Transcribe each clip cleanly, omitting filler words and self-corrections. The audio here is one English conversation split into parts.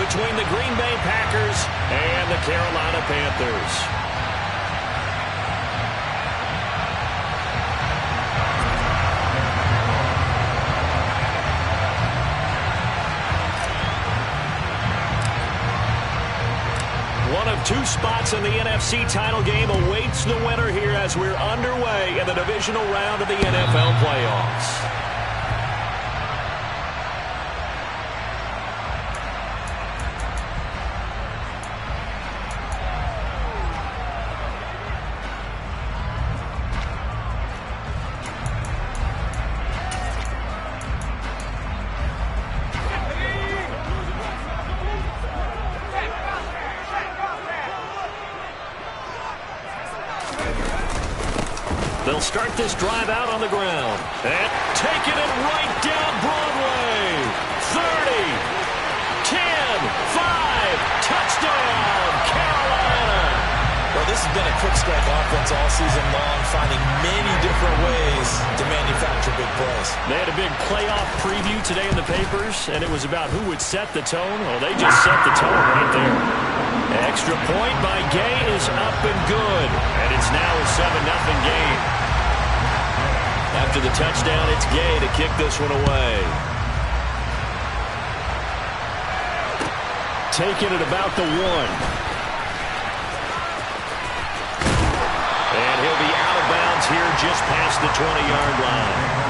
between the Green Bay Packers and the Carolina Panthers. One of two spots in the NFC title game awaits the winner here as we're underway in the divisional round of the NFL playoffs. They'll start this drive out on the ground. And taking it right down Broadway. 30, 10, 5, touchdown, Carolina. Well, this has been a quick strike offense all season long, finding many different ways to manufacture big plays. They had a big playoff preview today in the papers, and it was about who would set the tone. Well, they just set the tone right there. Extra point by Gay is up and good, and it's now a 7-0 game. After the touchdown, it's Gay to kick this one away. Taking it about the 1. And he'll be out of bounds here just past the 20-yard line.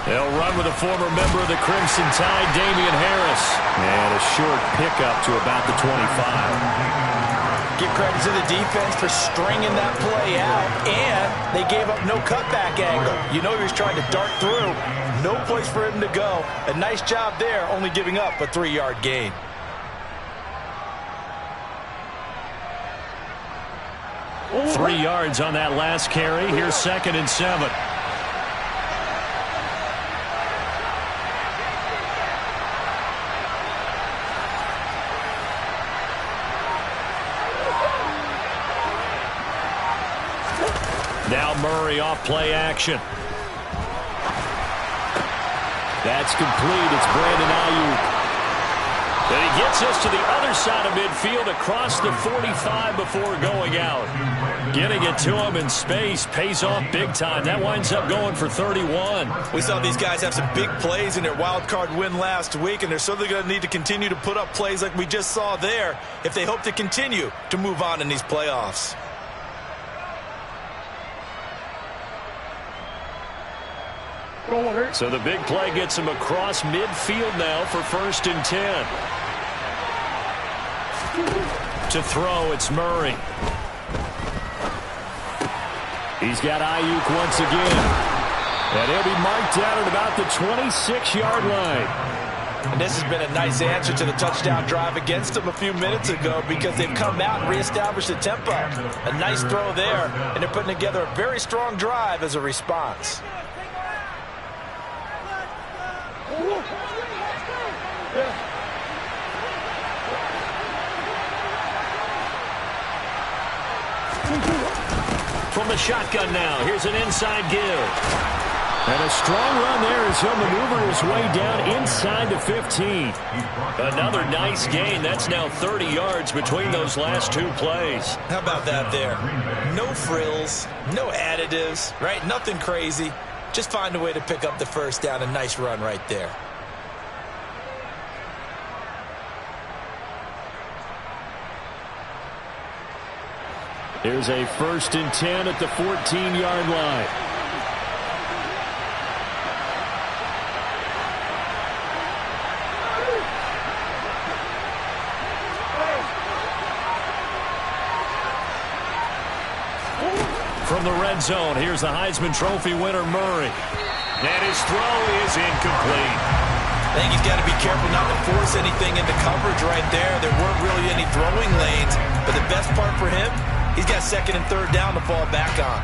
They'll run with a former member of the Crimson Tide, Damian Harris. And a short pickup to about the 25. Give credit to the defense for stringing that play out, and they gave up no cutback angle. You know he was trying to dart through. No place for him to go. A nice job there, only giving up a 3-yard gain. Oh. 3 yards on that last carry. Here's 2nd and 7. Now Murray off play action. That's complete. It's Brandon Ayuk. And he gets us to the other side of midfield across the 45 before going out. Getting it to him in space pays off big time. That winds up going for 31. We saw these guys have some big plays in their wild card win last week, and they're certainly going to need to continue to put up plays like we just saw there if they hope to continue to move on in these playoffs. So the big play gets him across midfield now for 1st and 10. To throw, it's Murray. He's got Ayuk once again. And he'll be marked out at about the 26-yard line. And this has been a nice answer to the touchdown drive against them a few minutes ago because they've come out and reestablished the tempo. A nice throw there, and they're putting together a very strong drive as a response. From the shotgun now, here's an inside give. And a strong run there as he'll maneuver his way down inside the 15. Another nice gain. That's now 30 yards between those last 2 plays. How about that there? No frills, no additives, right? Nothing crazy. Just find a way to pick up the first down. A nice run right there. Here's a 1st and 10 at the 14-yard line. From the red zone, here's the Heisman Trophy winner, Murray. And his throw is incomplete. I think he's got to be careful not to force anything into coverage right there. There weren't really any throwing lanes, but the best part for him, He's got second and third down to fall back on.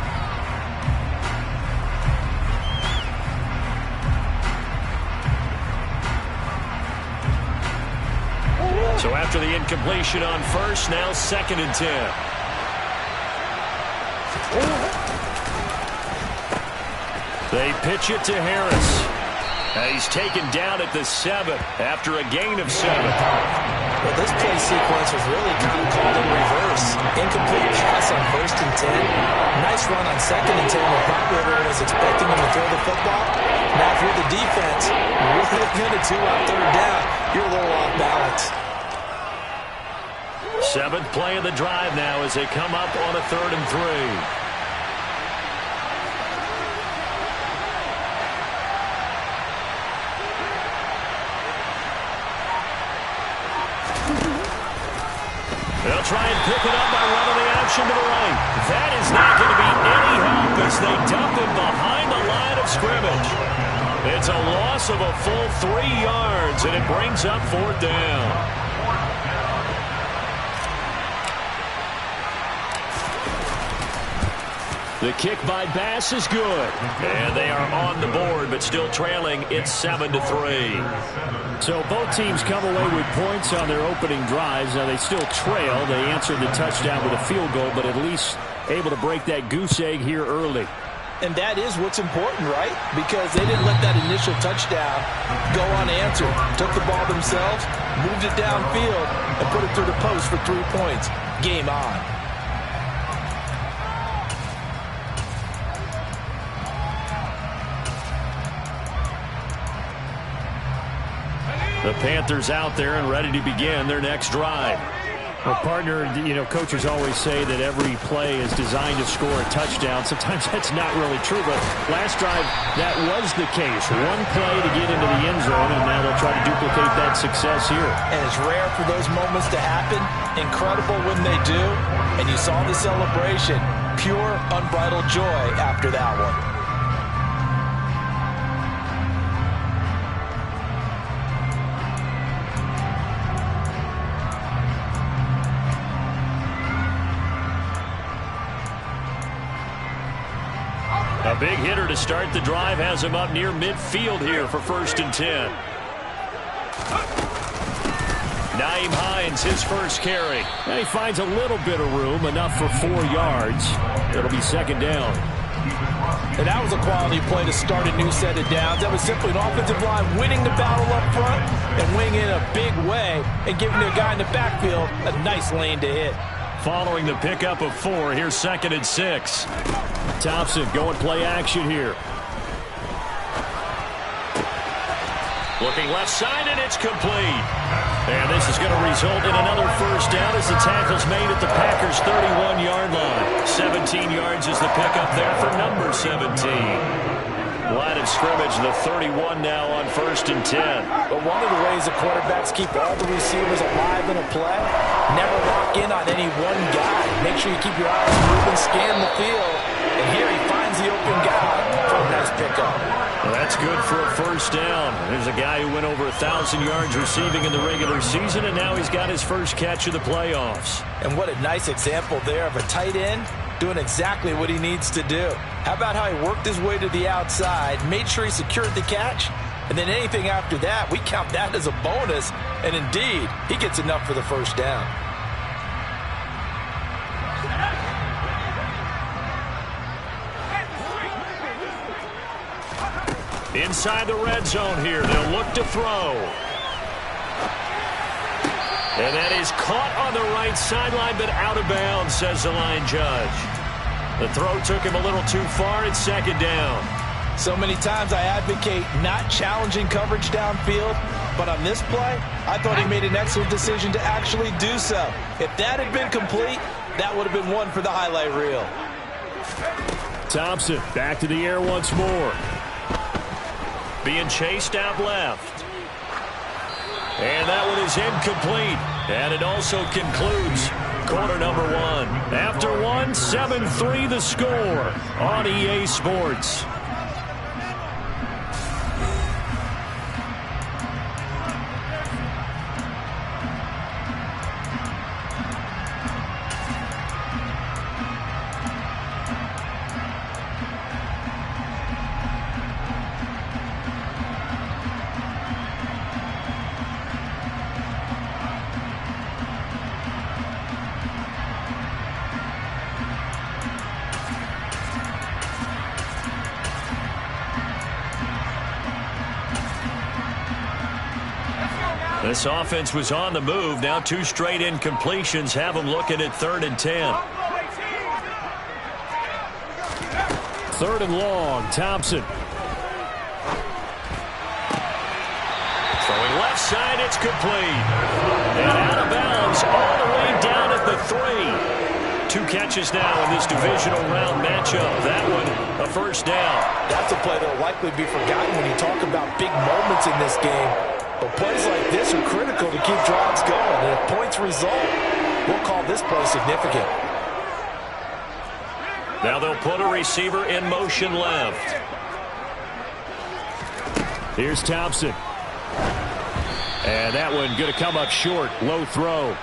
So after the incompletion on first, now second and 10. They pitch it to Harris. He's taken down at the 7 after a gain of 7. Well, this play sequence was really kind of called in reverse. Incomplete pass on first and 10. Nice run on second and 10 when probably everyone was expecting him to throw the football. Now if you're the defense, what are you going to do on third down? You're a little off balance. 7th play of the drive now as they come up on a 3rd and 3. They'll try and pick it up by running the option to the right. That is not going to be any help as they dump him behind the line of scrimmage. It's a loss of a full 3 yards, and it brings up 4th down. The kick by Bass is good. And they are on the board, but still trailing. It's 7-3. So both teams come away with points on their opening drives. Now they still trail. They answered the touchdown with a field goal, but at least able to break that goose egg here early. And that is what's important, right? Because they didn't let that initial touchdown go unanswered. Took the ball themselves, moved it downfield, and put it through the post for 3 points. Game on. The Panthers out there and ready to begin their next drive. Well, partner, coaches always say that every play is designed to score a touchdown. Sometimes that's not really true, but last drive, that was the case. One play to get into the end zone, and now they'll try to duplicate that success here. And it's rare for those moments to happen. Incredible when they do. And you saw the celebration. Pure, unbridled joy after that one. A big hitter to start the drive has him up near midfield here for 1st and 10. Nyheim Hines, his first carry. And he finds a little bit of room, enough for 4 yards. It'll be 2nd down. And that was a quality play to start a new set of downs. That was simply an offensive line winning the battle up front and winning in a big way and giving the guy in the backfield a nice lane to hit. Following the pickup of 4, here's 2nd and 6. Thompson going play action here. Looking left side, and it's complete. And this is going to result in another 1st down as the tackle's made at the Packers' 31-yard line. 17 yards is the pickup there for number 17. Line of scrimmage, the 31 now on 1st and 10. But one of the ways the quarterbacks keep all the receivers alive in a play, never lock in on any one guy. Make sure you keep your eyes moving, scan the field. And here he finds the open guy for a nice pickup. Well, that's good for a 1st down. There's a guy who went over 1,000 yards receiving in the regular season, and now he's got his first catch of the playoffs. And what a nice example there of a tight end doing exactly what he needs to do. How about how he worked his way to the outside, made sure he secured the catch, and then anything after that, we count that as a bonus. And indeed, he gets enough for the 1st down. Inside the red zone here, they'll look to throw. And that is caught on the right sideline, but out of bounds, says the line judge. The throw took him a little too far. It's 2nd down. So many times I advocate not challenging coverage downfield, but on this play, I thought he made an excellent decision to actually do so. If that had been complete, that would have been one for the highlight reel. Thompson back to the air once more. Being chased out left. And that one is incomplete. And it also concludes quarter number 1. After 1, 7-3 the score on EA Sports. This offense was on the move. Now 2 straight incompletions have them looking at 3rd and 10. 3rd and long, Thompson. Throwing left side, it's complete. And out of bounds all the way down at the 3. 2 catches now in this divisional round matchup. That one, a first down. That's a play that will likely be forgotten when you talk about big moments in this game. But plays like this are critical to keep drives going. And if points result, we'll call this play significant. Now they'll put a receiver in motion left. Here's Thompson. And that one going to come up short. Low throw.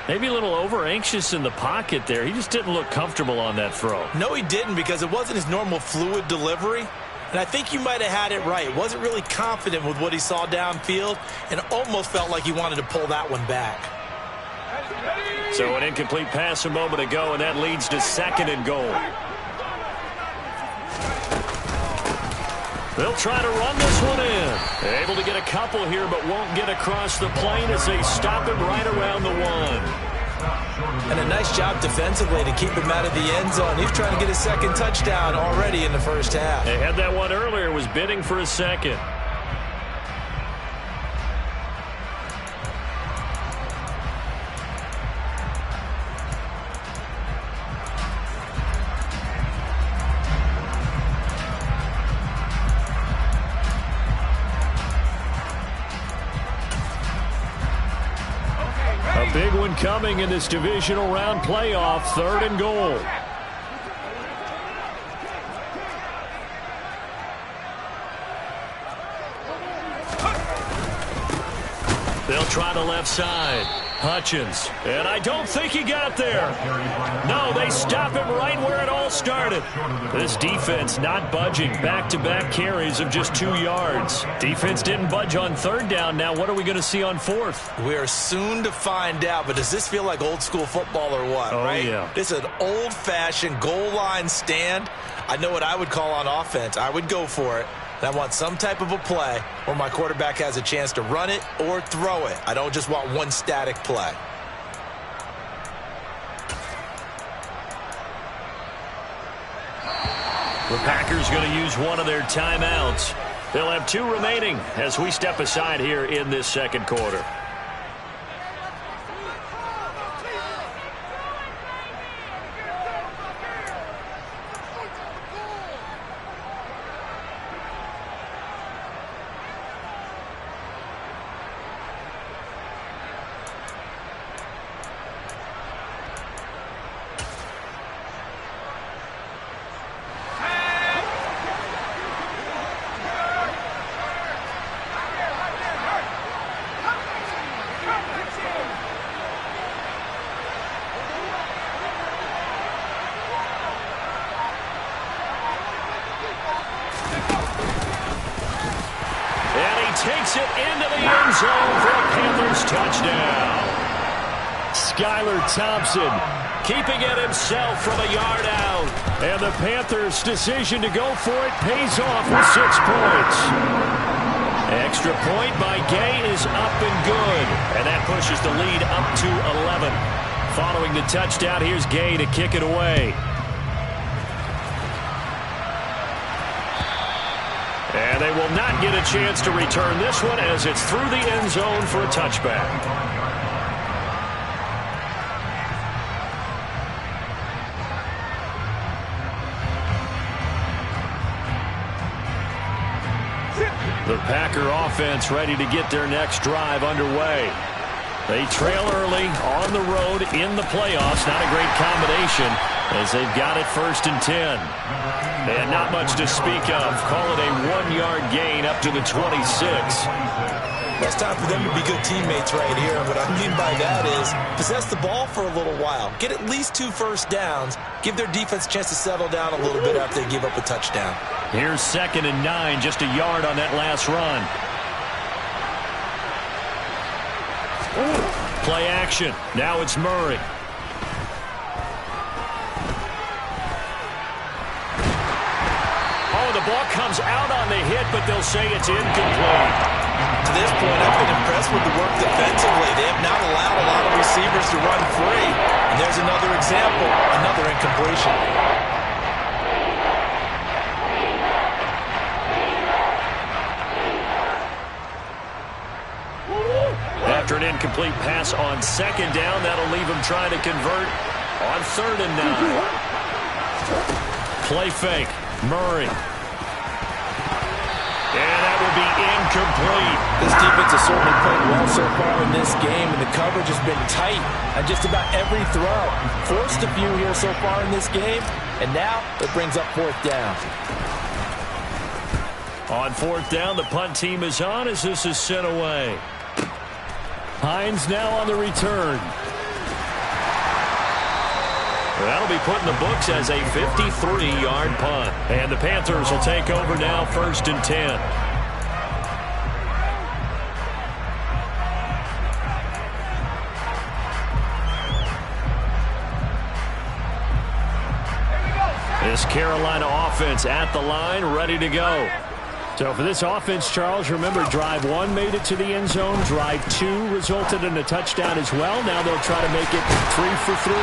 Maybe a little over-anxious in the pocket there. He just didn't look comfortable on that throw. No, he didn't, because it wasn't his normal fluid delivery. And I think you might have had it right. Wasn't really confident with what he saw downfield and almost felt like he wanted to pull that one back. So an incomplete pass a moment ago, and that leads to 2nd and goal. They'll try to run this one in. Able to get a couple here, but won't get across the plane as they stop him right around the 1. And a nice job defensively to keep him out of the end zone. He's trying to get his 2nd touchdown already in the first half. They had that one earlier, was bidding for a 2nd. Big one coming in this divisional round playoff. 3rd and goal. They'll try the left side. Hutchins. And I don't think he got there. No, they stop him right where it all started. This defense not budging. Back-to-back carries of just 2 yards. Defense didn't budge on 3rd down. Now what are we going to see on 4th? We are soon to find out, but does this feel like old school football or what? Oh, right? Yeah. This is an old-fashioned goal line stand. I know what I would call on offense. I would go for it. And I want some type of a play where my quarterback has a chance to run it or throw it. I don't just want one static play. The Packers going to use one of their timeouts. They'll have 2 remaining as we step aside here in this 2nd quarter. Takes it into the end zone for a Panthers touchdown. Skylar Thompson keeping it himself from a yard out. And the Panthers' decision to go for it pays off with 6 points. Extra point by Gay is up and good. And that pushes the lead up to 11. Following the touchdown, here's Gay to kick it away. And they will not get a chance to return this one as it's through the end zone for a touchback. The Packer offense ready to get their next drive underway. They trail early on the road in the playoffs. Not a great combination as they've got it 1st and 10. And not much to speak of. Call it a 1-yard gain up to the 26. It's time for them to be good teammates right here. And what I mean by that is possess the ball for a little while. Get at least 2 first downs. Give their defense a chance to settle down a little bit after they give up a touchdown. Here's 2nd and 9, just a yard on that last run. Play action. Now it's Murray. Oh, the ball comes out on the hit, but they'll say it's incomplete. To this point, I've been impressed with the work defensively. They have not allowed a lot of receivers to run free. And there's another example, another incompletion. After an incomplete pass on second down, that'll leave him trying to convert on 3rd and 9. Play fake. Murray. And that will be incomplete. This defense has certainly played well so far in this game, and the coverage has been tight on just about every throw. Forced a few here so far in this game, and now it brings up 4th down. On 4th down, the punt team is on as this is sent away. Hines now on the return. That'll be put in the books as a 53-yard punt. And the Panthers will take over now, 1st and 10. This Carolina offense at the line, ready to go. So for this offense, Charles, remember drive 1 made it to the end zone. Drive 2 resulted in a touchdown as well. Now they'll try to make it 3 for 3.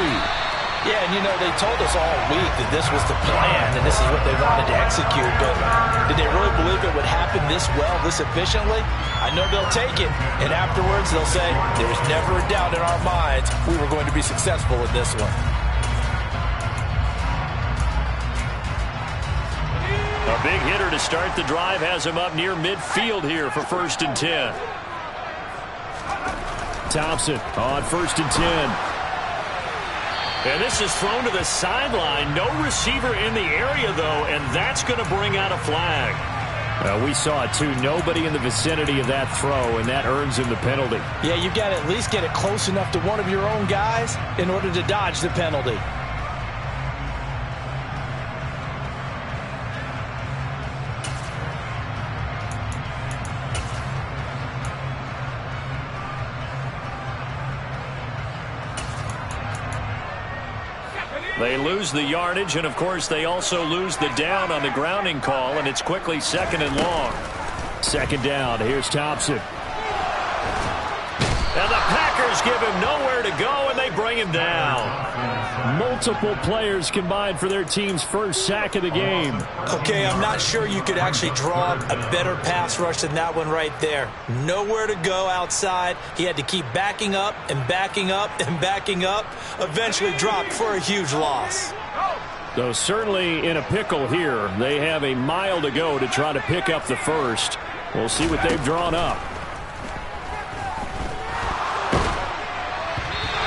Yeah, and you know, they told us all week that this was the plan and this is what they wanted to execute, but did they really believe it would happen this well, this efficiently? I know they'll take it, and afterwards they'll say, there was never a doubt in our minds we were going to be successful with this one. A big hitter to start the drive has him up near midfield here for 1st and 10. Thompson on 1st and 10. And this is thrown to the sideline. No receiver in the area, though, and that's going to bring out a flag. We saw it, too. Nobody in the vicinity of that throw, and that earns him the penalty. Yeah, you've got to at least get it close enough to one of your own guys in order to dodge the penalty. They lose the yardage, and, of course, they also lose the down on the grounding call, and it's quickly 2nd and long. 2nd down. Here's Thompson. And the Packers give him nowhere to go, and they bring him down. Multiple players combined for their team's first sack of the game. Okay, I'm not sure you could actually draw a better pass rush than that one right there. Nowhere to go outside. He had to keep backing up and backing up and backing up. Eventually dropped for a huge loss. Though certainly in a pickle here. They have a mile to go to try to pick up the first. We'll see what they've drawn up.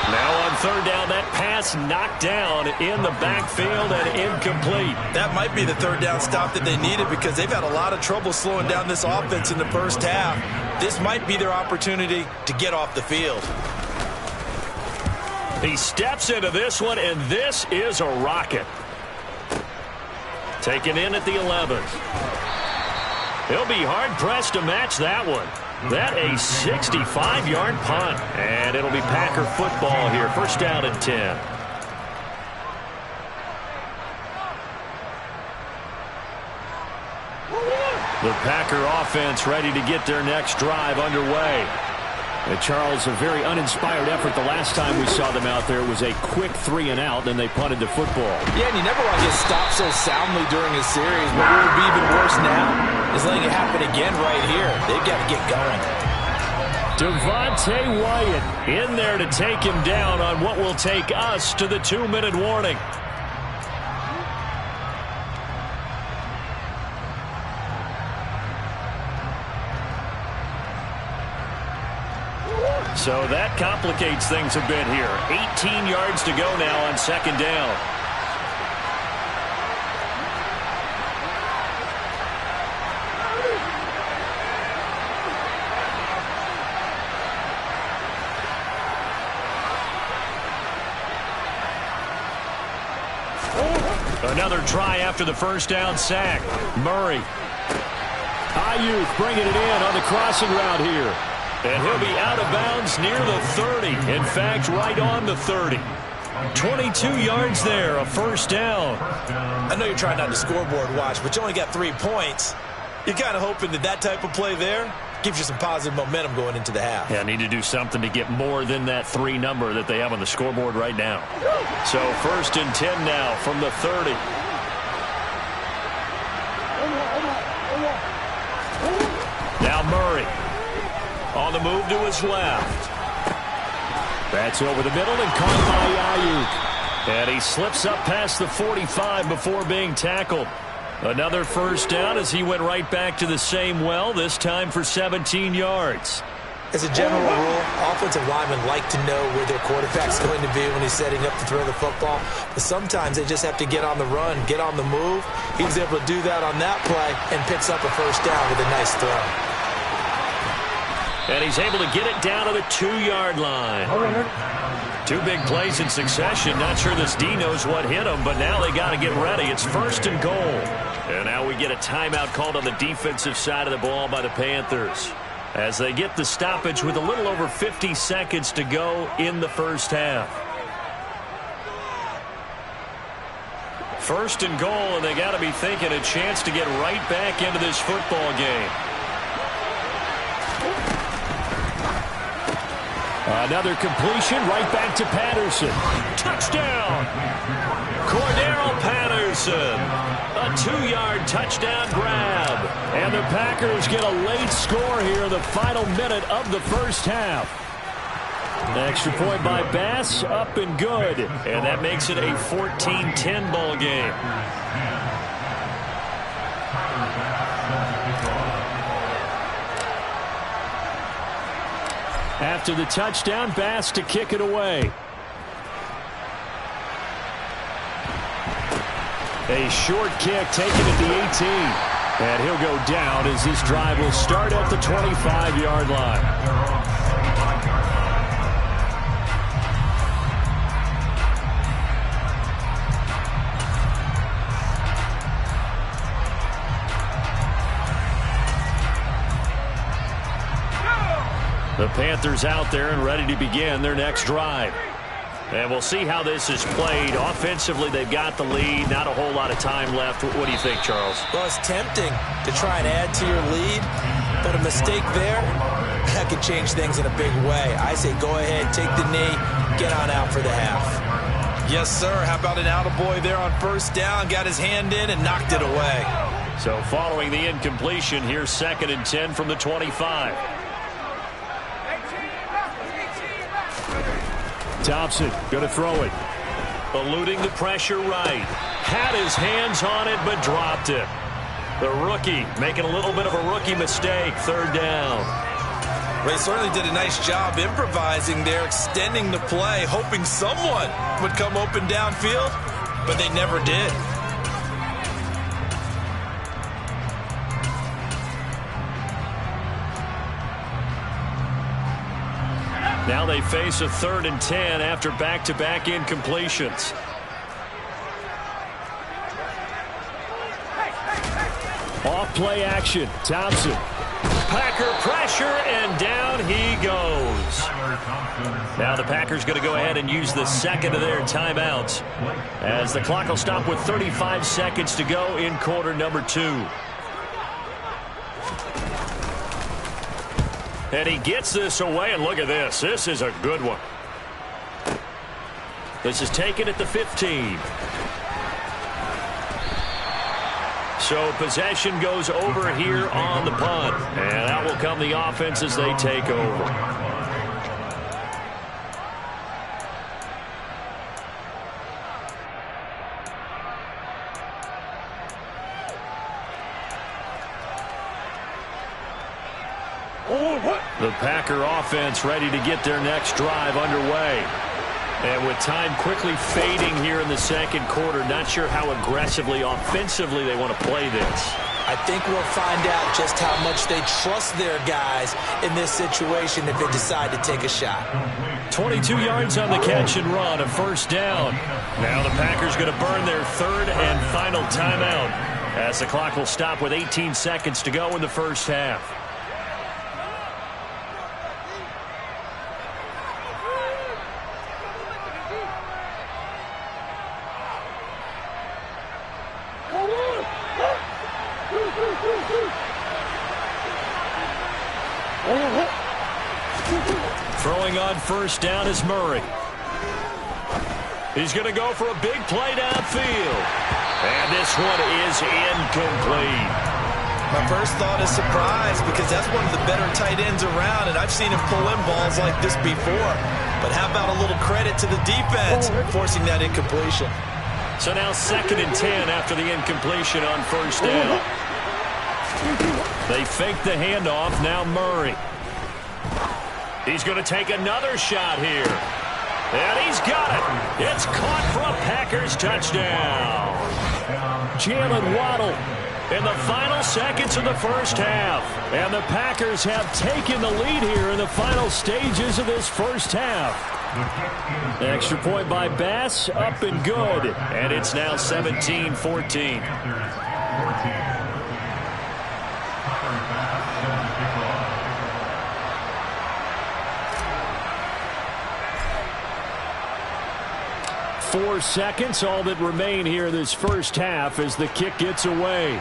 Now on 3rd down, that pass knocked down in the backfield and incomplete. That might be the 3rd down stop that they needed because they've had a lot of trouble slowing down this offense in the first half. This might be their opportunity to get off the field. He steps into this one, and this is a rocket. Taken in at the 11th. He'll be hard-pressed to match that one. That a 65-yard punt. And it'll be Packer football here. 1st down and 10. The Packer offense ready to get their next drive underway. Charles, a very uninspired effort the last time we saw them out there. It was a quick 3 and out, then they punted the football. Yeah, and you never want to get stopped so soundly during a series, but what would be even worse now is letting it happen again right here. They've got to get going. Devontae Wyatt in there to take him down on what will take us to the 2-minute warning. So that complicates things a bit here. 18 yards to go now on 2nd down. Another try after the 1st down sack. Murray. Ayuk bringing it in on the crossing route here. And he'll be out of bounds near the 30. In fact, right on the 30. 22 yards there, a 1st down. I know you're trying not to scoreboard watch, but you only got 3 points. You're kind of hoping that that type of play there gives you some positive momentum going into the half. Yeah, need to do something to get more than that 3 number that they have on the scoreboard right now. So 1st and 10 now from the 30. Now Murray on the move to his left. That's over the middle and caught by Ayuk. And he slips up past the 45 before being tackled. Another first down as he went right back to the same well, this time for 17 yards. As a general rule, offensive linemen like to know where their quarterback's going to be when he's setting up to throw the football. But sometimes they just have to get on the run, get on the move. He was able to do that on that play and picks up a first down with a nice throw. And he's able to get it down to the 2-yard line. 2 big plays in succession. Not sure this D knows what hit him, but now they got to get ready. It's 1st and goal. And now we get a timeout called on the defensive side of the ball by the Panthers, as they get the stoppage with a little over 50 seconds to go in the first half. 1st and goal, and they got to be thinking a chance to get right back into this football game. Another completion right back to Patterson. Touchdown! Cordero Patterson. A 2-yard touchdown grab. And the Packers get a late score here in the final minute of the first half. An extra point by Bass, up and good. And that makes it a 14-10 ball game. After the touchdown, Bass to kick it away. A short kick taken at the 18. And he'll go down as this drive will start at the 25-yard line. The Panthers out there and ready to begin their next drive. And we'll see how this is played. Offensively, they've got the lead. Not a whole lot of time left. What do you think, Charles? Well, it's tempting to try and add to your lead, but a mistake there, that could change things in a big way. I say go ahead, take the knee, get on out for the half. Yes, sir. How about an attaboy there on 1st down? Got his hand in and knocked it away. So following the incompletion, here's 2nd and 10 from the 25. Thompson going to throw it. Eluding the pressure right. Had his hands on it, but dropped it. The rookie making a little bit of a rookie mistake. 3rd down. They certainly did a nice job improvising there, extending the play, hoping someone would come open downfield, but they never did. Now they face a 3rd and 10 after back-to-back incompletions. Off play action. Thompson. Packer pressure, and down he goes. Now the Packers going to go ahead and use the 2nd of their timeouts, as the clock will stop with 35 seconds to go in quarter number 2. And he gets this away, and look at this. This is a good one. This is taken at the 15. So possession goes over here on the punt. And out will come the offense as they take over. The Packer offense ready to get their next drive underway. And with time quickly fading here in the 2nd quarter, not sure how aggressively, offensively they want to play this. I think we'll find out just how much they trust their guys in this situation if they decide to take a shot. 22 yards on the catch and run, a 1st down. Now the Packers going to burn their 3rd and final timeout, as the clock will stop with 18 seconds to go in the first half. throwing on first down is Murray. He's going to go for a big play downfield. And this one is incomplete. My first thought is surprise, because that's one of the better tight ends around, and I've seen him pull in balls like this before. But how about a little credit to the defense forcing that incompletion? So now 2nd and 10 after the incompletion on first down. They fake the handoff. Now Murray. He's going to take another shot here. And he's got it. It's caught for a Packers touchdown. Jalen Waddle in the final seconds of the first half. And the Packers have taken the lead here in the final stages of this first half. Extra point by Bass, up and good. And it's now 17-14. 4 seconds, all that remain here this first half as the kick gets away.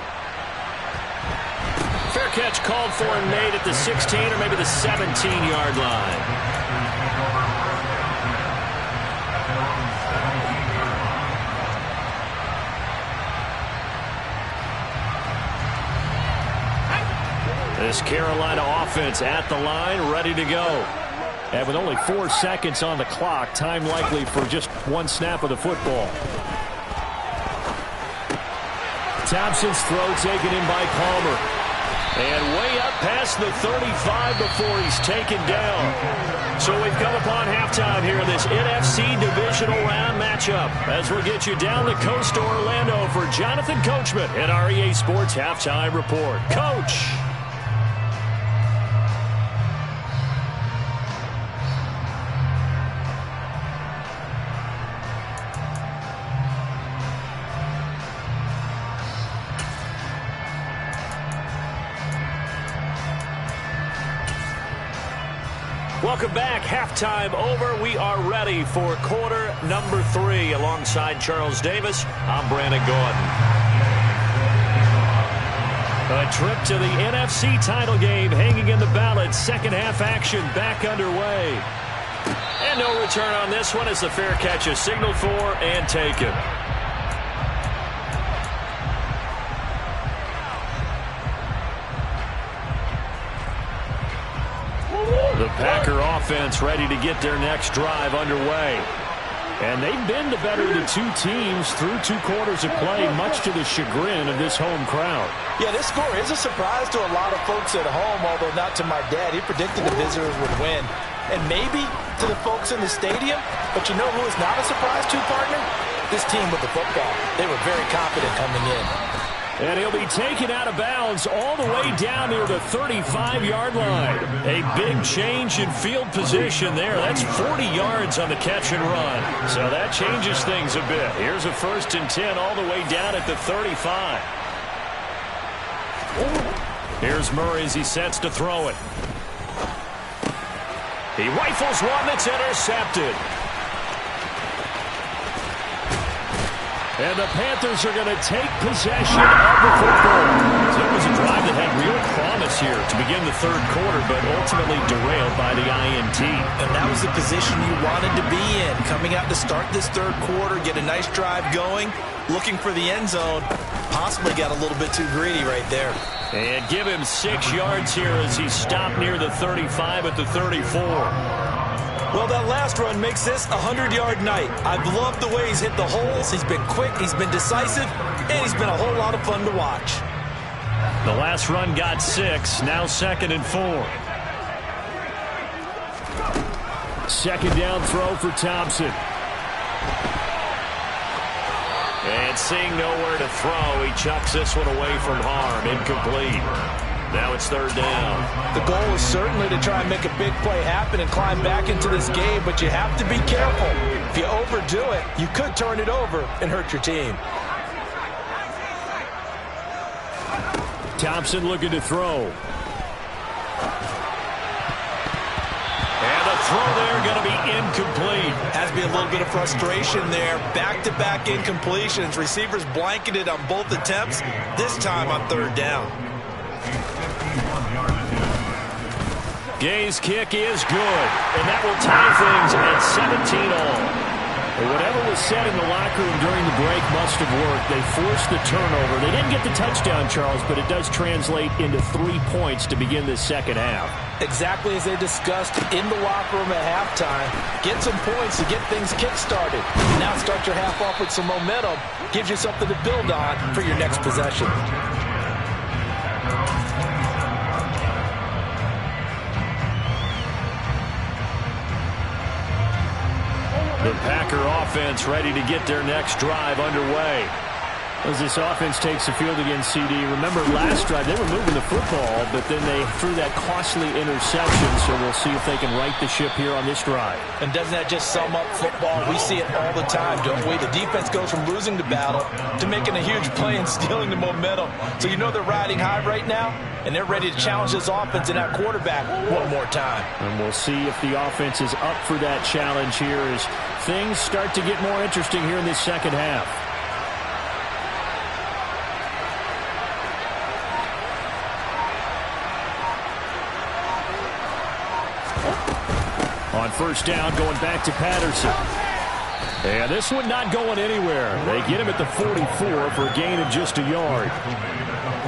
Fair catch called for and made at the 16 or maybe the 17-yard line. This Carolina offense at the line, ready to go. And with only 4 seconds on the clock, time likely for just one snap of the football. Thompson's throw taken in by Palmer. And way up past the 35 before he's taken down. So we've come upon halftime here in this NFC Divisional Round matchup. As we'll get you down the coast to Orlando for Jonathan Coachman and our EA Sports Halftime Report. Coach! Welcome back. Halftime over. We are ready for quarter number 3. Alongside Charles Davis, I'm Brandon Gordon. A trip to the NFC title game hanging in the balance. Second half action back underway. And no return on this one as the fair catch is signaled for and taken. The Packer offense ready to get their next drive underway. And they've been the better of the two teams through 2 quarters of play, much to the chagrin of this home crowd. Yeah, this score is a surprise to a lot of folks at home, although not to my dad. He predicted the visitors would win. And maybe to the folks in the stadium. But you know who is not a surprise to, partner? This team with the football. They were very confident coming in. And he'll be taken out of bounds all the way down near the 35-yard line. A big change in field position there. That's 40 yards on the catch and run. So that changes things a bit. Here's a 1st and 10 all the way down at the 35. Here's Murray as he sets to throw it. He rifles one that's intercepted. And the Panthers are going to take possession of the football. So it was a drive that had real promise here to begin the 3rd quarter, but ultimately derailed by the INT. And that was the position you wanted to be in. Coming out to start this 3rd quarter, get a nice drive going, looking for the end zone. Possibly got a little bit too greedy right there. And give him 6 yards here as he stopped near the 35 at the 34. Well, that last run makes this a 100-yard night. I've loved the way he's hit the holes. He's been quick, he's been decisive, and he's been a whole lot of fun to watch. The last run got 6, now 2nd and 4. 2nd down throw for Thompson. And seeing nowhere to throw, he chucks this one away from harm. Incomplete. Now it's 3rd down. The goal is certainly to try and make a big play happen and climb back into this game, but you have to be careful. If you overdo it, you could turn it over and hurt your team. Thompson looking to throw. And the throw there going to be incomplete. Has to be a little bit of frustration there. Back-to-back incompletions. Receivers blanketed on both attempts, this time on 3rd down. Gay's kick is good, and that will tie things at 17 all. Whatever was said in the locker room during the break must have worked. They forced the turnover. They didn't get the touchdown, Charles, but it does translate into 3 points to begin this second half. Exactly as they discussed in the locker room at halftime. Get some points to get things kick-started. Now start your half off with some momentum. Gives you something to build on for your next possession. The Packer offense ready to get their next drive underway. As this offense takes the field against CD, remember last drive they were moving the football, but then they threw that costly interception, so we'll see if they can right the ship here on this drive. And doesn't that just sum up football? We see it all the time, don't we? The defense goes from losing the battle to making a huge play and stealing the momentum. So you know they're riding high right now, and they're ready to challenge this offense and that quarterback one more time. And we'll see if the offense is up for that challenge here as things start to get more interesting here in this second half. On first down, going back to Patterson. And this one not going anywhere. They get him at the 44 for a gain of just a yard.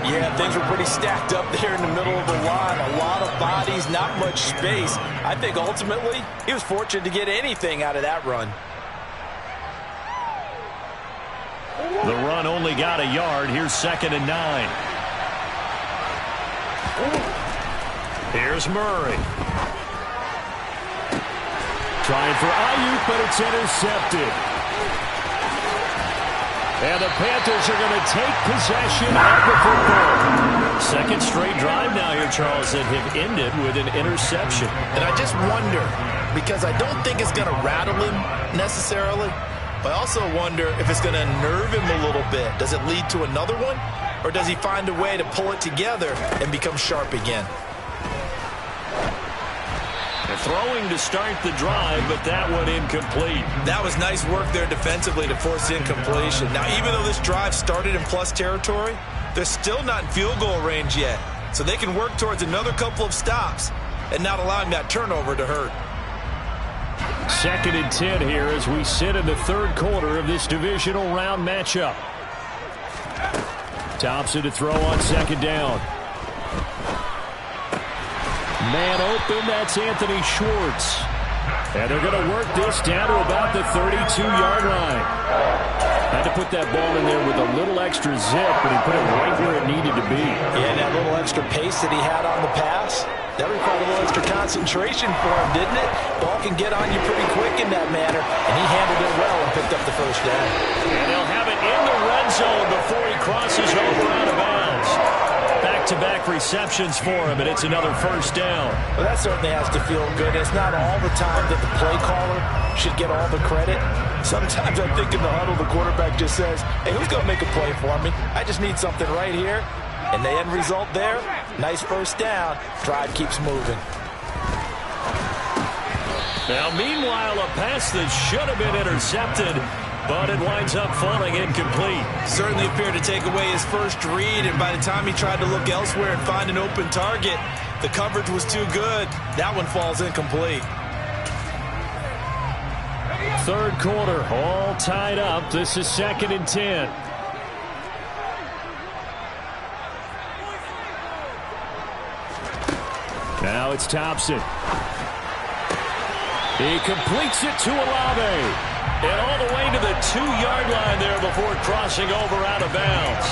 Yeah, things were pretty stacked up there in the middle of the line. A lot of bodies, not much space. I think ultimately he was fortunate to get anything out of that run. The run only got a yard. Here's 2nd and 9. Here's Murray. Trying for Ayuk, but it's intercepted. And the Panthers are going to take possession of the football. Second straight drive now here, Charles, that have ended with an interception. And I just wonder, because I don't think it's going to rattle him necessarily, but I also wonder if it's going to nerve him a little bit. Does it lead to another one? Or does he find a way to pull it together and become sharp again? Throwing to start the drive, but that one incomplete. That was nice work there defensively to force incompletion. Now, even though this drive started in plus territory, they're still not in field goal range yet. So they can work towards another couple of stops and not allowing that turnover to hurt. 2nd and 10 here as we sit in the third quarter of this divisional round matchup. Thompson to throw on 2nd down. Man open, that's Anthony Schwartz. And they're going to work this down to about the 32-yard line. Had to put that ball in there with a little extra zip, but he put it right where it needed to be. Yeah, and that little extra pace that he had on the pass, that required a little extra concentration for him, didn't it? Ball can get on you pretty quick in that manner, and he handled it well and picked up the first down. And they'll have it in the red zone before he crosses over out of bounds. Back-to-back receptions for him, and it's another first down. Well, that certainly has to feel good. It's not all the time that the play caller should get all the credit. Sometimes I think in the huddle, the quarterback just says, hey, who's going to make a play for me? I just need something right here. And the end result there, nice first down. Drive keeps moving. Now, meanwhile, a pass that should have been intercepted, but it winds up falling incomplete. Certainly appeared to take away his first read, and by the time he tried to look elsewhere and find an open target, the coverage was too good. That one falls incomplete. Third quarter, all tied up. This is 2nd and 10. Now it's Thompson. He completes it to Olave. And all the way to the 2-yard line there before crossing over out of bounds.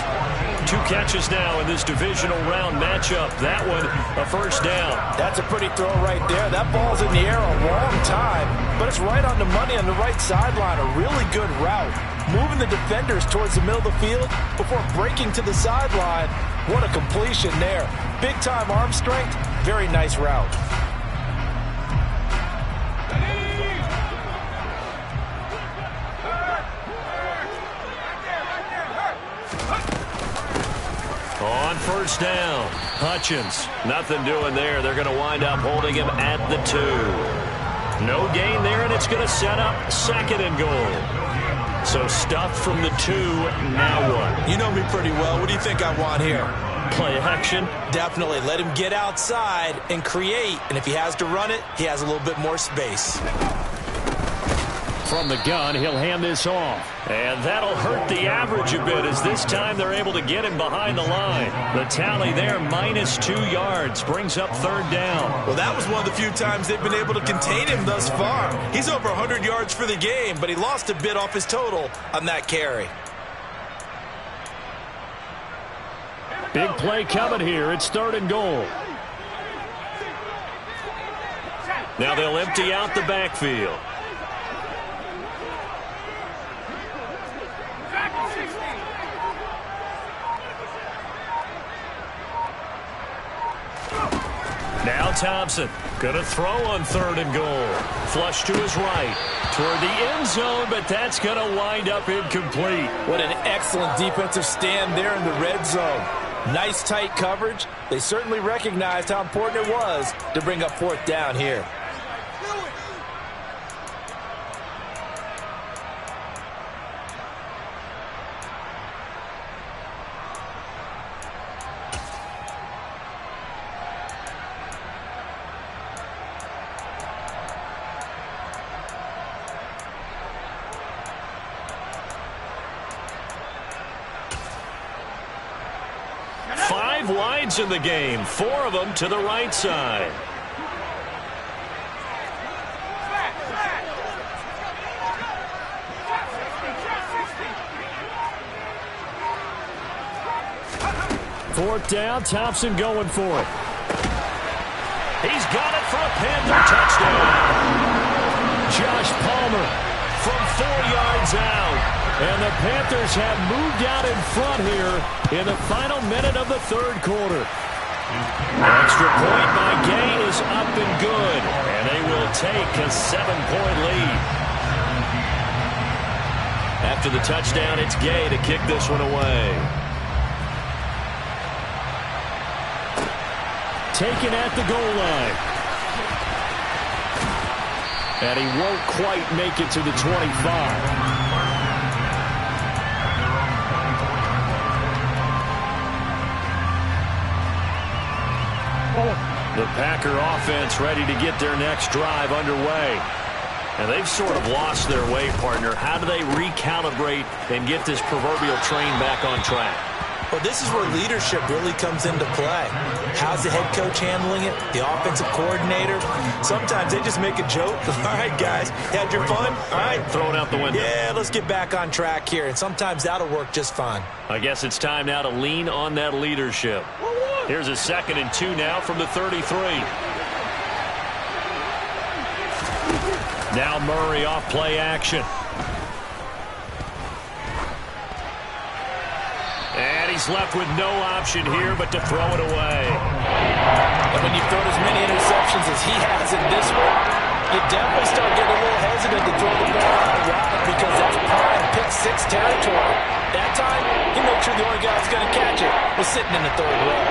2 catches now in this divisional round matchup. That one, a first down. That's a pretty throw right there. That ball's in the air a long time, but it's right on the money on the right sideline. A really good route. Moving the defenders towards the middle of the field before breaking to the sideline. What a completion there. Big-time arm strength. Very nice route. On first down, Hutchins. Nothing doing there. They're going to wind up holding him at the 2. No gain there, and it's going to set up 2nd and goal. So stuff from the 2, now what? You know me pretty well. What do you think I want here? Play action? Definitely. Let him get outside and create. And if he has to run it, he has a little bit more space. From the gun, he'll hand this off. And that'll hurt the average a bit as this time they're able to get him behind the line. The tally there, -2 yards, brings up 3rd down. Well, that was one of the few times they've been able to contain him thus far. He's over 100 yards for the game, but he lost a bit off his total on that carry. Big play coming here. It's 3rd and goal. Now they'll empty out the backfield. Now Thompson, gonna throw on 3rd and goal. Flush to his right, toward the end zone, but that's gonna wind up incomplete. What an excellent defensive stand there in the red zone. Nice tight coverage. They certainly recognized how important it was to bring up 4th down here. Wides in the game, 4 of them to the right side. Fourth down, Thompson going for it. He's got it for a Panther touchdown. Josh Palmer from 4 yards out. And the Panthers have moved out in front here in the final minute of the 3rd quarter. Extra point by Gay is up and good. And they will take a 7-point lead. After the touchdown, it's Gay to kick this one away. Taken at the goal line. And he won't quite make it to the 25. The Packer offense ready to get their next drive underway. And they've sort of lost their way, partner. How do they recalibrate and get this proverbial train back on track? Well, this is where leadership really comes into play. How's the head coach handling it? The offensive coordinator? Sometimes they just make a joke. All right, guys, had your fun? All right. Throw it out the window. Yeah, let's get back on track here. And sometimes that'll work just fine. I guess it's time now to lean on that leadership. Here's a 2nd and 2 now from the 33. Now Murray off play action. And he's left with no option here but to throw it away. And when you've thrown as many interceptions as he has in this one, you definitely start getting a little hesitant to throw the ball out wide because that's prime pick 6 territory. That time, he made sure the only guy who's going to catch it was sitting in the 3rd row.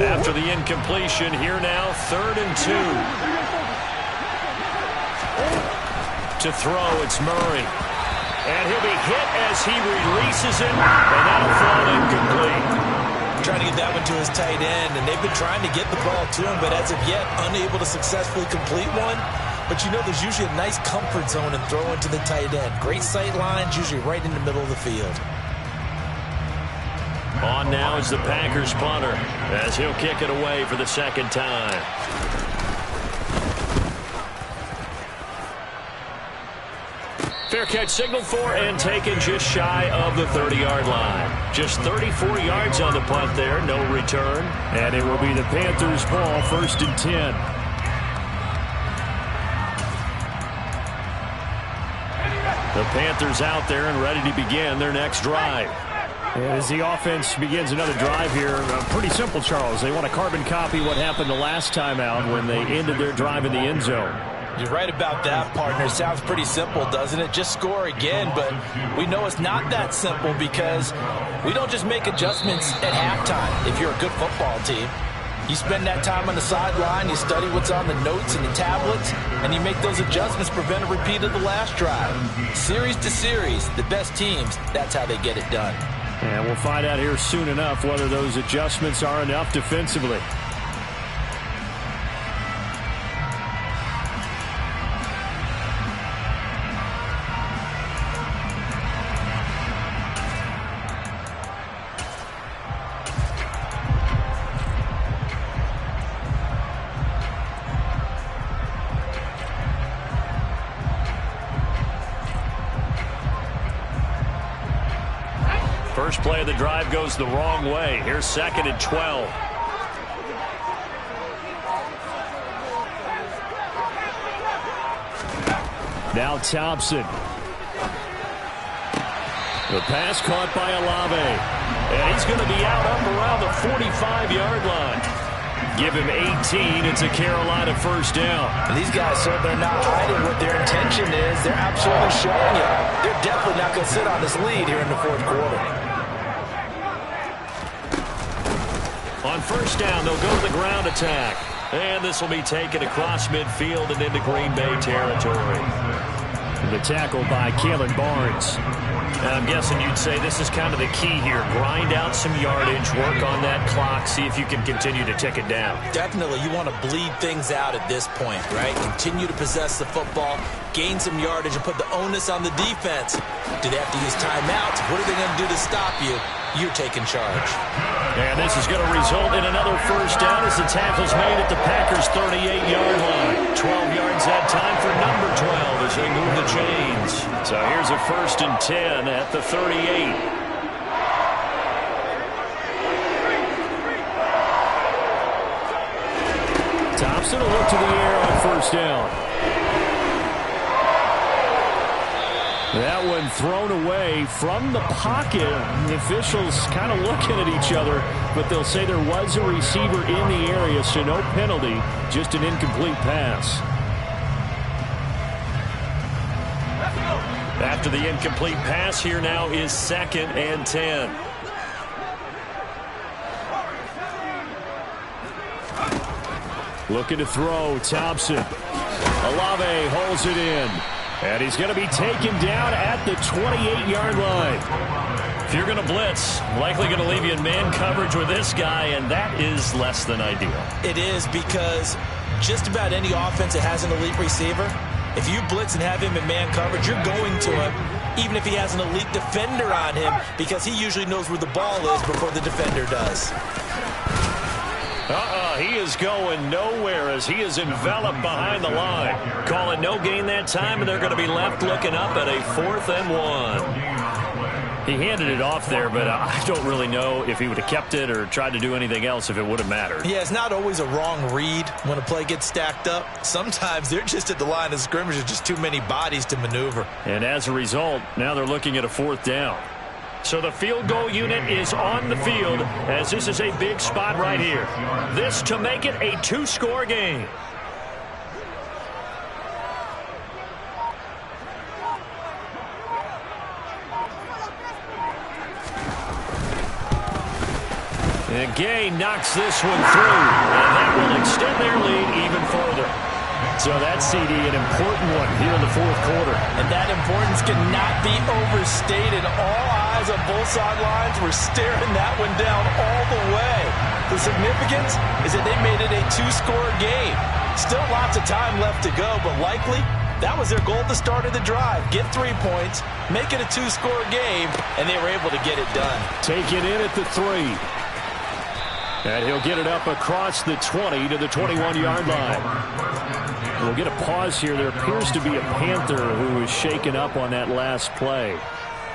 After the incompletion, here now, 3rd and 2. To throw, it's Murray. And he'll be hit as he releases it, and that'll fall incomplete. Trying to get that one to his tight end, and they've been trying to get the ball to him, but as of yet, unable to successfully complete one. But you know there's usually a nice comfort zone in throwing to the tight end. Great sight lines, usually right in the middle of the field. On now is the Packers punter as he'll kick it away for the 2nd time. Fair catch signaled for and taken just shy of the 30-yard line. Just 34 yards on the punt there, no return. And it will be the Panthers' ball, 1st and 10. The Panthers out there and ready to begin their next drive. As the offense begins another drive here, pretty simple, Charles. They want to carbon copy what happened the last time out when they ended their drive in the end zone. You're right about that, partner. Sounds pretty simple, doesn't it? Just score again, but we know it's not that simple because we don't just make adjustments at halftime if you're a good football team. You spend that time on the sideline, you study what's on the notes and the tablets, and you make those adjustments, prevent a repeat of the last drive. Series to series, the best teams, that's how they get it done. And we'll find out here soon enough whether those adjustments are enough defensively. First play of the drive goes the wrong way. Here's 2nd and 12. Now Thompson. The pass caught by Olave. And he's going to be out up around the 45-yard line. Give him 18. It's a Carolina first down. And these guys certainly are not hiding what their intention is. They're absolutely showing you. They're definitely not going to sit on this lead here in the fourth quarter. On first down, they'll go to the ground attack. And this will be taken across midfield and into Green Bay territory. The tackle by Kalen Barnes. And I'm guessing you'd say this is kind of the key here. Grind out some yardage, work on that clock, see if you can continue to tick it down. Definitely, you want to bleed things out at this point, right? Continue to possess the football, gain some yardage, and put the onus on the defense. Do they have to use timeouts? What are they going to do to stop you? You're taking charge. And this is going to result in another first down as the tackle's made at the Packers' 38-yard line. 12 yards that time for number 12 as they move the chains. So here's a 1st and 10 at the 38. Thompson will look to the air on first down. That one thrown away from the pocket. The officials kind of looking at each other, but they'll say there was a receiver in the area, so no penalty, just an incomplete pass. After the incomplete pass, here now is 2nd and 10. Looking to throw, Thompson. Olave holds it in. And he's going to be taken down at the 28-yard line. If you're going to blitz, likely going to leave you in man coverage with this guy, and that is less than ideal. It is, because just about any offense that has an elite receiver, if you blitz and have him in man coverage, you're going to him, even if he has an elite defender on him, because he usually knows where the ball is before the defender does. He is going nowhere as he is enveloped behind the line. Call it no gain that time, and they're going to be left looking up at a 4th and 1. He handed it off there, but I don't really know if he would have kept it or tried to do anything else if it would have mattered. Yeah, it's not always a wrong read when a play gets stacked up. Sometimes they're just at the line of scrimmage. There's just too many bodies to maneuver. And as a result, now they're looking at a 4th down. So the field goal unit is on the field as this is a big spot right here. This to make it a 2-score game. And Gay knocks this one through, and that will extend their lead even further. So that CD, an important one here in the fourth quarter. And that importance cannot be overstated. All eyes on both sidelines were staring that one down all the way. The significance is that they made it a 2-score game. Still lots of time left to go, but likely that was their goal at the start of the drive. Get 3 points, make it a 2-score game, and they were able to get it done. Take it in at the 3. And he'll get it up across the 20 to the 21-yard line. We'll get a pause here. There appears to be a Panther who is shaken up on that last play.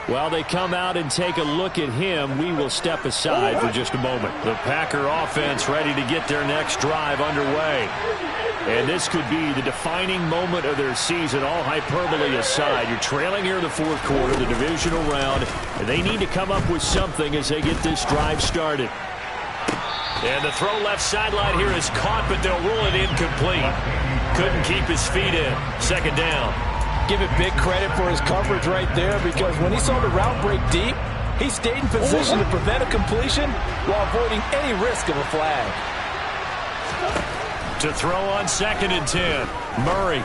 While they come out and take a look at him, we will step aside for just a moment. The Packer offense ready to get their next drive underway. And this could be the defining moment of their season, all hyperbole aside. You're trailing here in the fourth quarter, the divisional round, and they need to come up with something as they get this drive started. And the throw left sideline here is caught, but they'll rule it incomplete. couldn't keep his feet in. Second down. Give it big credit for his coverage right there, because when he saw the route break deep, he stayed in position to prevent a completion while avoiding any risk of a flag. To throw on 2nd and 10. Murray.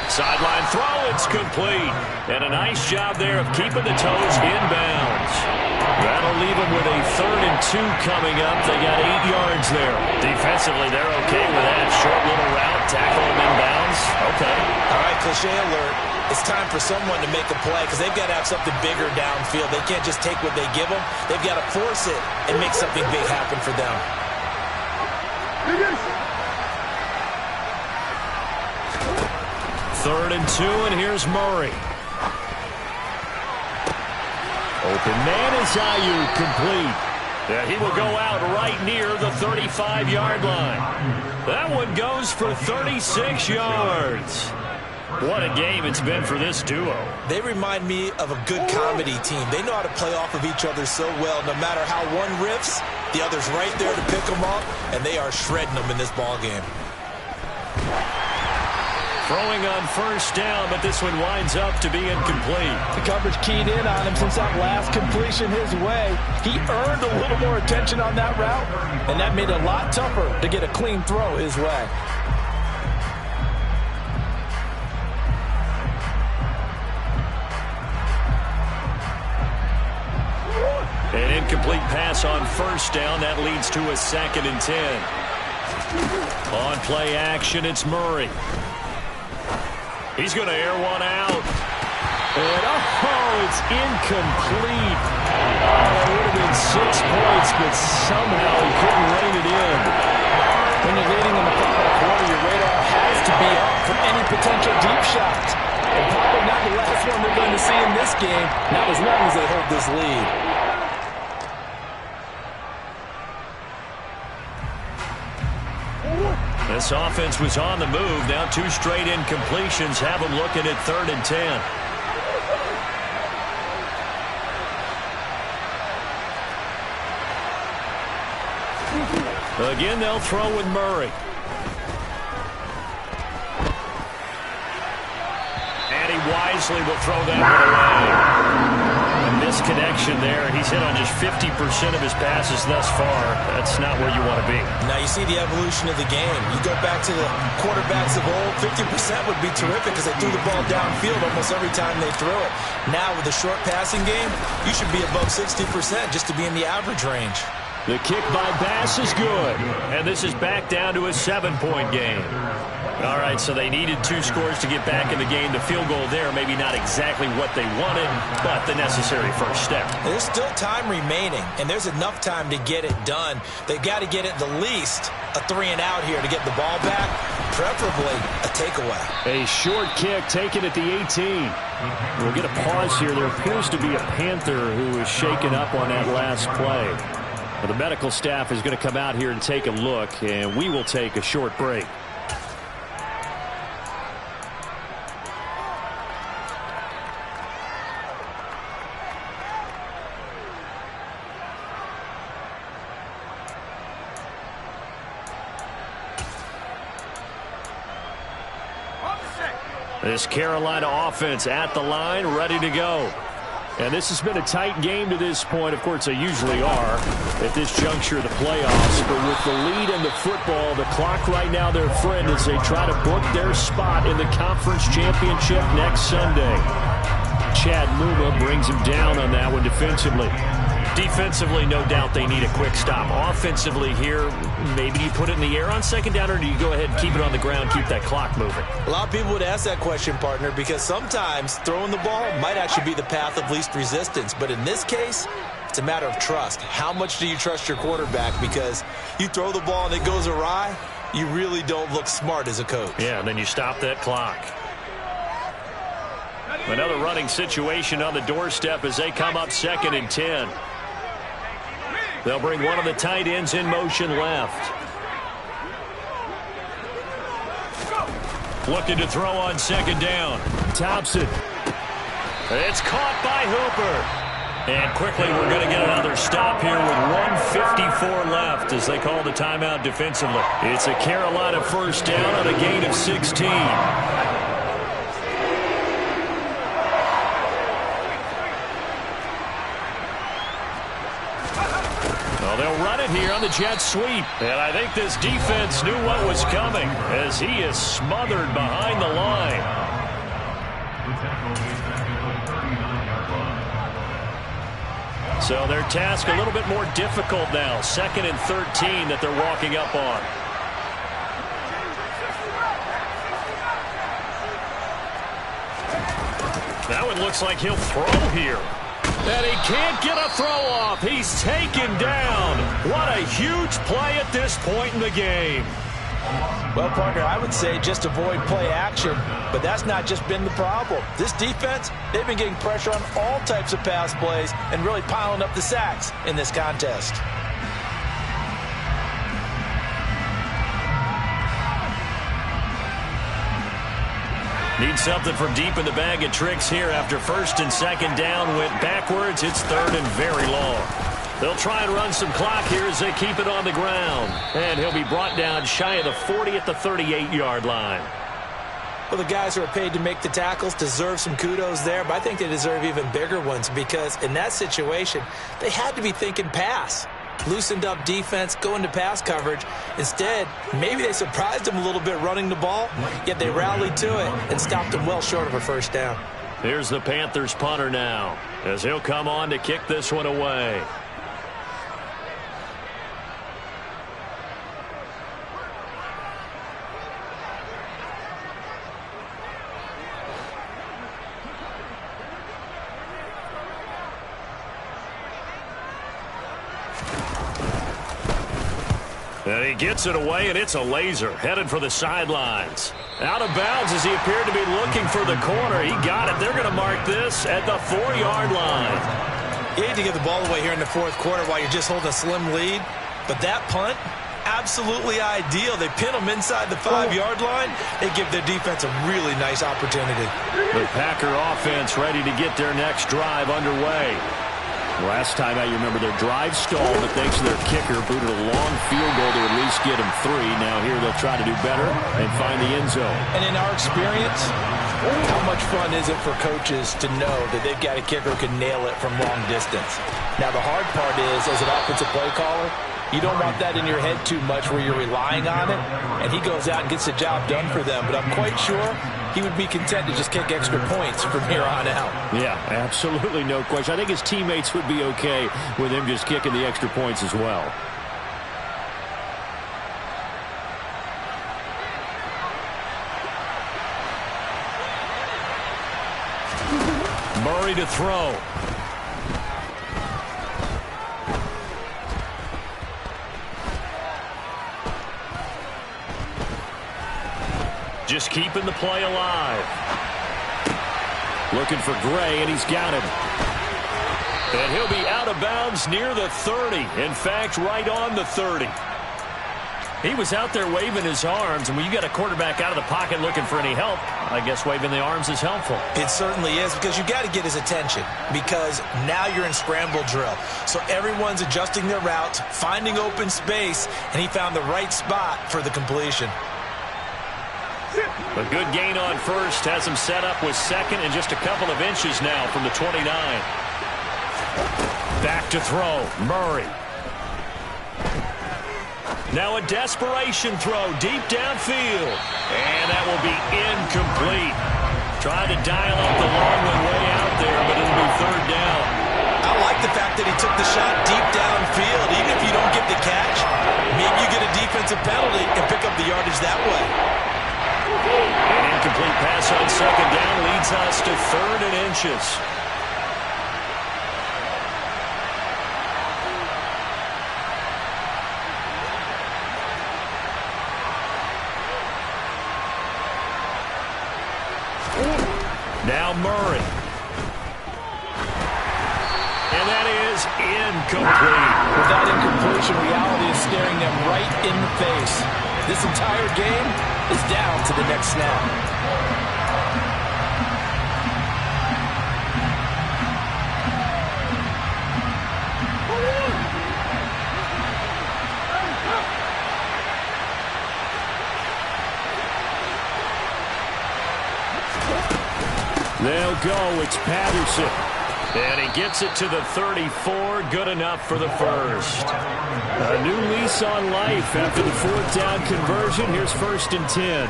Sideline throw, it's complete. And a nice job there of keeping the toes inbounds. That'll leave them with a 3rd and 2 coming up. They got 8 yards there. Defensively, they're okay with that. Short little route, tackle them inbounds. Okay. All right, cliche alert. It's time for someone to make a play because they've got to have something bigger downfield. They can't just take what they give them. They've got to force it and make something big happen for them. 3rd and 2, and here's Murray. Open man is Ayuk, complete. Yeah, he will go out right near the 35-yard line. That one goes for 36 yards. What a game it's been for this duo. They remind me of a good comedy team. They know how to play off of each other so well. No matter how one riffs, the other's right there to pick them up, and they are shredding them in this ball game. Throwing on 1st down, but this one winds up to be incomplete. The coverage keyed in on him since that last completion his way. He earned a little more attention on that route, and that made it a lot tougher to get a clean throw his way. An incomplete pass on 1st down. That leads to a 2nd and 10. On play action, it's Murray. He's going to air one out. And, it's incomplete. Oh, it would have been 6 points, but somehow he couldn't rein it in. When you're leading in the final quarter, your radar has to be up for any potential deep shots. And probably not the last one they're going to see in this game, not as long as they hold this lead. This offense was on the move. Now 2 straight incompletions have them looking at 3rd and 10. Again, they'll throw with Murray. And he wisely will throw that one away. A misconnection there. He's hit on just 50% of his passes thus far. That's not where you want to be. Now you see the evolution of the game. You go back to the quarterbacks of old, 50% would be terrific because they threw the ball downfield almost every time they threw it. Now with the short passing game, you should be above 60% just to be in the average range. The kick by Bass is good. And this is back down to a 7-point game. All right, so they needed 2 scores to get back in the game. The field goal there, maybe not exactly what they wanted, but the necessary first step. There's still time remaining, and there's enough time to get it done. They've got to get at the least a 3 and out here to get the ball back, preferably a takeaway. A short kick taken at the 18. We'll get a pause here. There appears to be a Panther who is shaken up on that last play. Well, the medical staff is going to come out here and take a look, and we will take a short break. This Carolina offense at the line, ready to go. And this has been a tight game to this point. Of course, they usually are at this juncture of the playoffs. But with the lead in the football, the clock right now their friend as they try to book their spot in the conference championship next Sunday. Chad Muma brings him down on that one defensively. Defensively, no doubt they need a quick stop. Offensively here, maybe you put it in the air on 2nd down, or do you go ahead and keep it on the ground, keep that clock moving? A lot of people would ask that question, partner, because sometimes throwing the ball might actually be the path of least resistance. But in this case, it's a matter of trust. How much do you trust your quarterback? Because you throw the ball and it goes awry, you really don't look smart as a coach. Yeah, and then you stop that clock. Another running situation on the doorstep as they come up 2nd and 10. They'll bring one of the tight ends in motion left. Looking to throw on 2nd down. Thompson. It's caught by Hooper. And quickly, we're going to get another stop here with 1:54 left as they call the timeout defensively. It's a Carolina first down on a gain of 16. Well, they'll run it here on the jet sweep. And I think this defense knew what was coming as he is smothered behind the line. So their task a little bit more difficult now. 2nd and 13 that they're walking up on. Now it looks like he'll throw here. And he can't get a throw off. He's taken down. What a huge play at this point in the game. Well, partner, I would say just avoid play action, but that's not just been the problem. This defense, they've been getting pressure on all types of pass plays and really piling up the sacks in this contest. Need something from deep in the bag of tricks here after 1st and 2nd down went backwards. It's 3rd and very long. They'll try and run some clock here as they keep it on the ground. And he'll be brought down shy of the 40 at the 38-yard line. Well, the guys who are paid to make the tackles deserve some kudos there, but I think they deserve even bigger ones because in that situation, they had to be thinking pass. Loosened up defense, going to pass coverage. Instead, maybe they surprised them a little bit running the ball, yet they rallied to it and stopped them well short of a first down. Here's the Panthers punter now as he'll come on to kick this one away. And he gets it away, and it's a laser headed for the sidelines. Out of bounds as he appeared to be looking for the corner. He got it. They're going to mark this at the 4-yard line. You hate to give the ball away here in the 4th quarter while you're just holding a slim lead, but that punt, absolutely ideal. They pin them inside the 5-yard line. They give their defense a really nice opportunity. The Packer offense ready to get their next drive underway. Last time out, you remember their drive stalled, but thanks to their kicker, booted a long field goal to at least get them 3. Now here they'll try to do better and find the end zone. And in our experience, how much fun is it for coaches to know that they've got a kicker who can nail it from long distance? Now the hard part is, as an offensive play caller, you don't want that in your head too much where you're relying on it, and he goes out and gets the job done for them. But I'm quite sure he would be content to just kick extra points from here on out. Yeah, absolutely no question. I think his teammates would be okay with him just kicking the extra points as well. Murray to throw. Just keeping the play alive. Looking for Gray, and he's got him. And he'll be out of bounds near the 30. In fact, right on the 30. He was out there waving his arms, and when you got a quarterback out of the pocket looking for any help, I guess waving the arms is helpful. It certainly is, because you got to get his attention, because now you're in scramble drill. So everyone's adjusting their routes, finding open space, and he found the right spot for the completion. A good gain on first has him set up with 2nd and just a couple of inches now from the 29. Back to throw, Murray. Now a desperation throw deep downfield. And that will be incomplete. Trying to dial up the long one way out there, but it'll be 3rd down. I like the fact that he took the shot deep downfield. Even if you don't get the catch, maybe you get a defensive penalty and pick up the yardage that way. An incomplete pass on 2nd down leads us to 3rd and inches. Now Murray. And that is incomplete. With that incompletion, reality is staring them right in the face. This entire game is down to the next snap. They'll go. It's Patterson. And he gets it to the 34. Good enough for the first. A new lease on life after the fourth down conversion. Here's 1st and 10.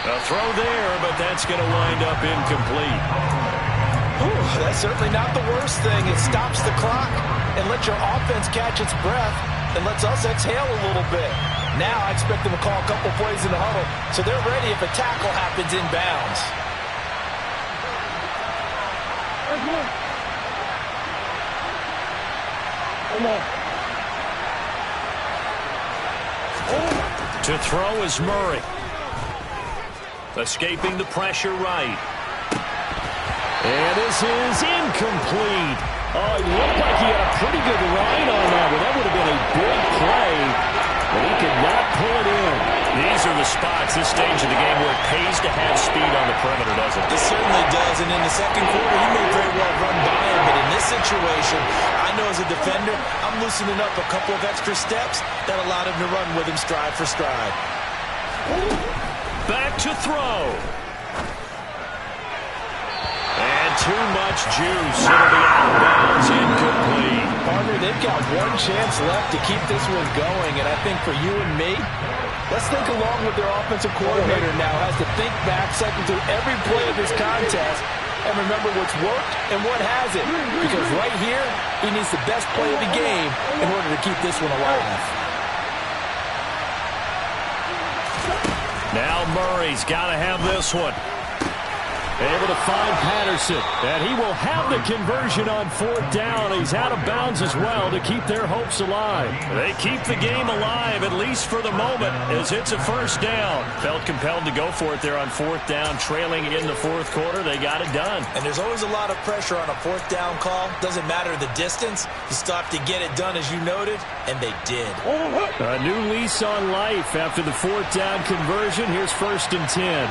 A throw there, but that's going to wind up incomplete. Ooh, that's certainly not the worst thing. It stops the clock and lets your offense catch its breath and lets us exhale a little bit. Now I expect them to call a couple plays in the huddle so they're ready if a tackle happens inbounds. To throw is Murray. Escaping the pressure right. And this is incomplete. Oh, it looked like he had a pretty good line on that one. That would have been a big play, but he could not pull it in. These are the spots, this stage of the game, where it pays to have speed on the perimeter, doesn't it? It certainly does, and in the second quarter, he may very well run by him, but in this situation, I know as a defender, I'm loosening up a couple of extra steps that allowed him to run with him stride for stride. Back to throw. And too much juice. It'll be out of bounds, incomplete. Partner, they've got one chance left to keep this one going, and I think for you and me, let's think along with their offensive coordinator now has to think back, cycle through every play of this contest, and remember what's worked and what hasn't. Because right here, he needs the best play of the game in order to keep this one alive. Now Murray's got to have this one. Able to find Patterson, and he will have the conversion on 4th down. He's out of bounds as well to keep their hopes alive. They keep the game alive, at least for the moment, as it's a 1st down. Felt compelled to go for it there on 4th down, trailing in the 4th quarter. They got it done. And there's always a lot of pressure on a 4th down call. Doesn't matter the distance. You still have to get it done, as you noted, and they did. A new lease on life after the 4th down conversion. Here's 1st and 10.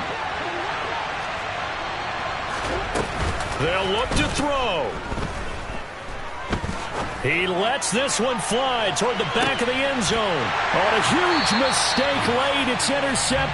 They'll look to throw. He lets this one fly toward the back of the end zone. On a huge mistake late, it's intercepted.